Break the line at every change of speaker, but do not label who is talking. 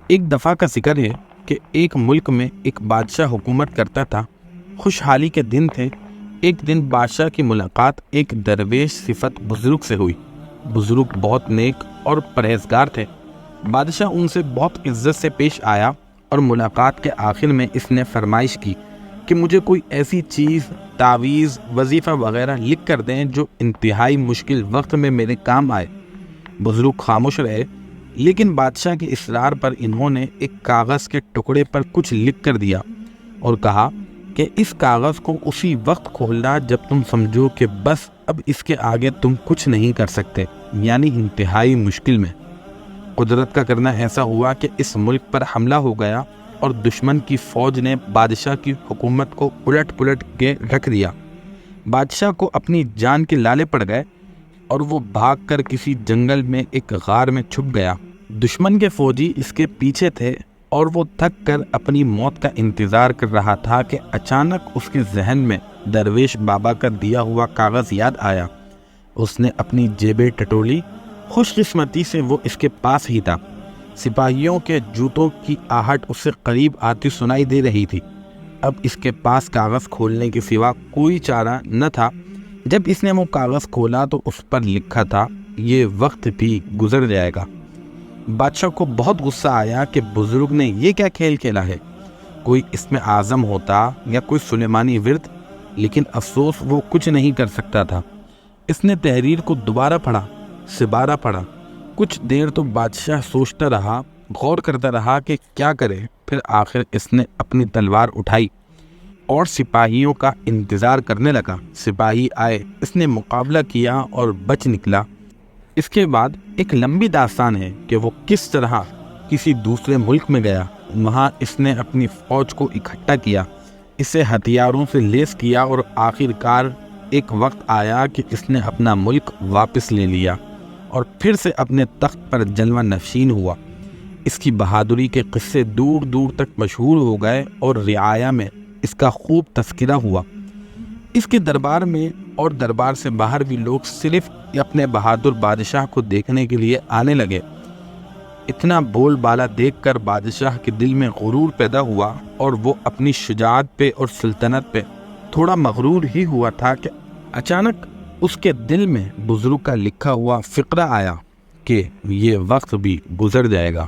ایک دفعہ کا ذکر ہے کہ ایک ملک میں ایک بادشاہ حکومت کرتا تھا۔ خوشحالی کے دن تھے۔ ایک دن بادشاہ کی ملاقات ایک درویش صفت بزرگ سے ہوئی۔ بزرگ بہت نیک اور پرہیزگار تھے۔ بادشاہ ان سے بہت عزت سے پیش آیا اور ملاقات کے آخر میں اس نے فرمائش کی کہ مجھے کوئی ایسی چیز، تعویذ، وظیفہ وغیرہ لکھ کر دیں جو انتہائی مشکل وقت میں میرے کام آئے۔ بزرگ خاموش رہے، لیکن بادشاہ کے اصرار پر انہوں نے ایک کاغذ کے ٹکڑے پر کچھ لکھ کر دیا اور کہا کہ اس کاغذ کو اسی وقت کھولنا جب تم سمجھو کہ بس اب اس کے آگے تم کچھ نہیں کر سکتے، یعنی انتہائی مشکل میں۔ قدرت کا کرنا ایسا ہوا کہ اس ملک پر حملہ ہو گیا اور دشمن کی فوج نے بادشاہ کی حکومت کو الٹ پلٹ کے رکھ دیا۔ بادشاہ کو اپنی جان کے لالے پڑ گئے اور وہ بھاگ کر کسی جنگل میں ایک غار میں چھپ گیا۔ دشمن کے فوجی اس کے پیچھے تھے اور وہ تھک کر اپنی موت کا انتظار کر رہا تھا کہ اچانک اس کے ذہن میں درویش بابا کا دیا ہوا کاغذ یاد آیا۔ اس نے اپنی جیبیں ٹٹولی۔ خوش قسمتی سے وہ اس کے پاس ہی تھا۔ سپاہیوں کے جوتوں کی آہٹ اس سے قریب آتی سنائی دے رہی تھی۔ اب اس کے پاس کاغذ کھولنے کے سوا کوئی چارہ نہ تھا۔ جب اس نے وہ کاغذ کھولا تو اس پر لکھا تھا، یہ وقت بھی گزر جائے گا۔ بادشاہ کو بہت غصہ آیا کہ بزرگ نے یہ کیا کھیل کھیلا ہے۔ کوئی اس میں اعظم ہوتا یا کوئی سلیمانی ورد، لیکن افسوس وہ کچھ نہیں کر سکتا تھا۔ اس نے تحریر کو دوبارہ پڑھا، سبارہ پڑھا۔ کچھ دیر تو بادشاہ سوچتا رہا، غور کرتا رہا کہ کیا کرے۔ پھر آخر اس نے اپنی تلوار اٹھائی اور سپاہیوں کا انتظار کرنے لگا۔ سپاہی آئے، اس نے مقابلہ کیا اور بچ نکلا۔ اس کے بعد ایک لمبی داستان ہے کہ وہ کس طرح کسی دوسرے ملک میں گیا۔ وہاں اس نے اپنی فوج کو اکٹھا کیا، اسے ہتھیاروں سے لیس کیا اور آخر کار ایک وقت آیا کہ اس نے اپنا ملک واپس لے لیا اور پھر سے اپنے تخت پر جلوہ نشین ہوا۔ اس کی بہادری کے قصے دور دور تک مشہور ہو گئے اور رعایا میں اس کا خوب تذکرہ ہوا۔ اس کے دربار میں اور دربار سے باہر بھی لوگ صرف اپنے بہادر بادشاہ کو دیکھنے کے لیے آنے لگے۔ اتنا بول بالا دیکھ کر بادشاہ کے دل میں غرور پیدا ہوا اور وہ اپنی شجاعت پہ اور سلطنت پہ تھوڑا مغرور ہی ہوا تھا کہ اچانک اس کے دل میں بزرگ کا لکھا ہوا فقرہ آیا کہ یہ وقت بھی گزر جائے گا۔